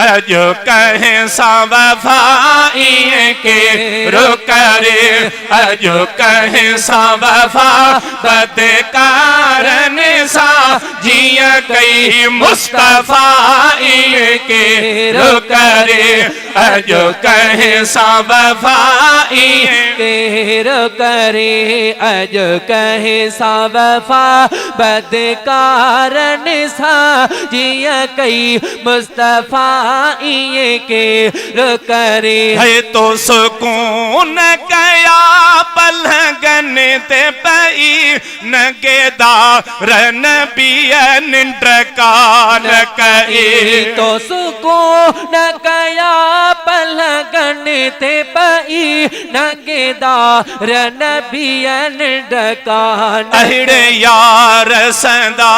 अजो कहे सा वफाई के रुकरे अजो कहे सा वफा बदकारन सा जिया कई मुस्तफाई के रुकरे अजो कहे सा वफाई के रुकरे अजो कहे सा वफा बदकारन सा जिया कई मुस्तफाई के रुकरे है तो सुकून कया पलगन ते पई नगेदार नबिया निंड्रकार कई तो सुकून कया पलगन ते पई नगेदार नबिया निंड्रकार अहिड़े यार संदा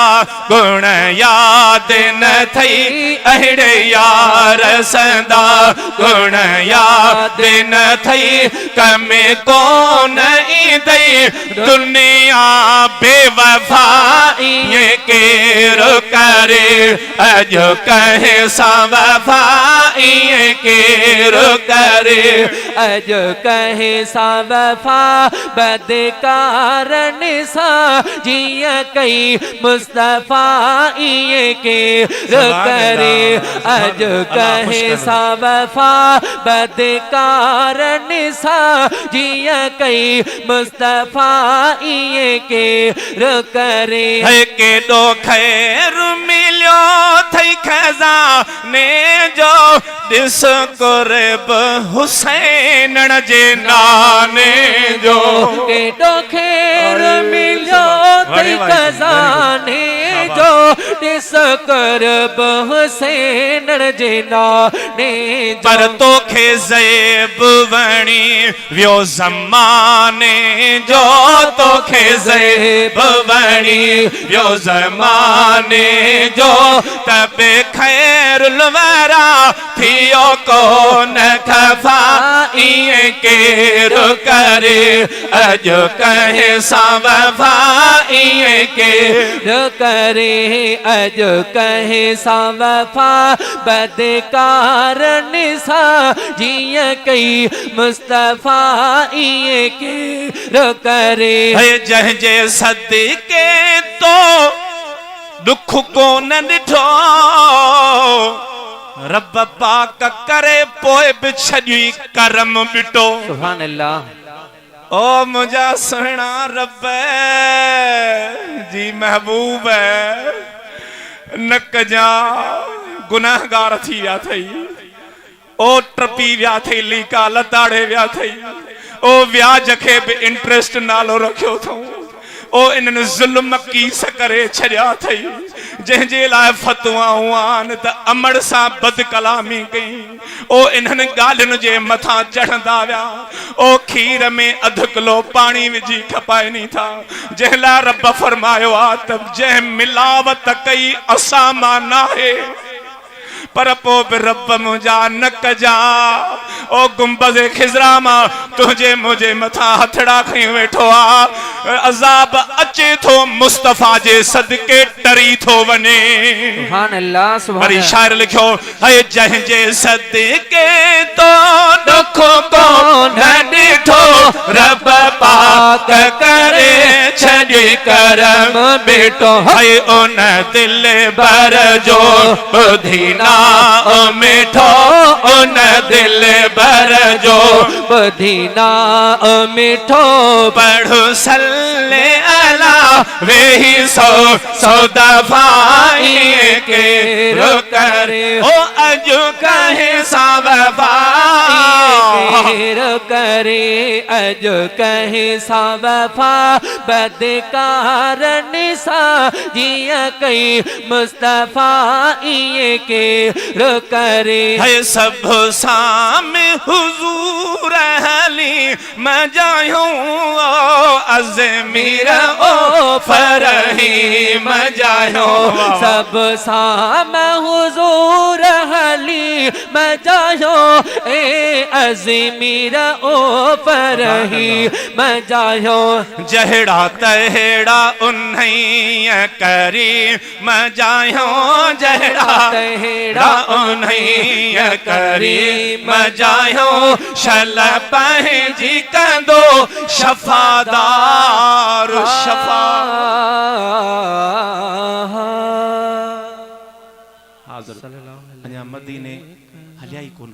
गुण याद न थई अहिड़े यार संदा गुण याद न थई कमे कोन ईंदई दुनिया बेवफाई के रुकरे अजो कहे सा वफाई के रुकरे अजो कहे सा वफा बदकारन सा जिया कई मुस्तफाई के रुकरे अजो कहे सा वफा बदकारन सा जिया कई मुस्तफाई के रुकरे है के दो खैर मिलो थई खजाने जो दिस कुर्ब हुसैन जे नाने जो के दो खैर मिलो थई खजाने जो दिस कुर्ब हुसैन जे नाने पर तो खे ज़ैब वणी व्यो ज़माने जो तो खे ज़ैब वणी व्यो ज़माने जो तब खैरुल वरा थियो कोन खफाई के रुकरे अजो कहे सा वफाई के रुकरे अजो कहे सा वफा बदकारन सा जिया कई मुस्तफाई के रुकरे है जंहिंजे सदके तो दुख को न ॾिठो रब पाक करे पोइ बि छॾी करम ॿिटो सुभान अल्लाह ओ मुंहिंजा सुहिणा रब जी महबूब न कजा गुनाहगार थी विया अथई ओ टपी विया अथई लीका लताड़े विया अथई ओ व्याज खे बि इंट्रेस्ट नालो रखियो अथऊं ओ इन्हनि ज़ुल्म कीस करे छॾिया अथई जंहिंजे लाइ फतवाऊं आहिनि त अमड़ सां बद कलामी कई ओ इन्हनि ॻाल्हियुनि जे मथां चढ़ंदा विया ओ खीर में अधु किलो पाणी विझी खपाइनी था जंहिं लाइ रब फरमायो आहे त जंहिं मिलावत कई असां मां नाहे पर पोइ बि रब मुंहिंजा न कजा ओ गुंबज़ खिज़रा मां तुंहिंजे मुंहिंजे मथां हथड़ा खई वेठो आहे अज़ाब अचे थो मुस्तफ़ा जे सदके टरी थो वञे सुभान अल्लाह सुभान वरी शाइर लिखियो है जंहिंजे सदके तो दुख को न ॾिठो रब पाक करे छॾी करम बेटो है उन दिल भर जो ॿुधी ना ओ मिठो उन दिल भर जो ॿुधी ना ओ मिठो पढ़ो सल्ले अला वेही सौ दफ़ाई के रुकरे ओ अजो कहे सा वफाई रुकरे अजो कहे सा वफा बदकारन सा जिया कई मुस्तफाई के रुकरे है सब सामे हुजूर अली मजायो अज़मीर ओ फरही मजायो सब साम हुजूर अली मैं जायो ए अज़मीर ओ फरही मैं जायो जहड़ा तहड़ा उन्हीं करी मैं जायो जहड़ा तहड़ा उन्हीं करी मैं जायो शल जी कंदो शफादार शफा हाज़िर अञा मदीने हलिया ई कोन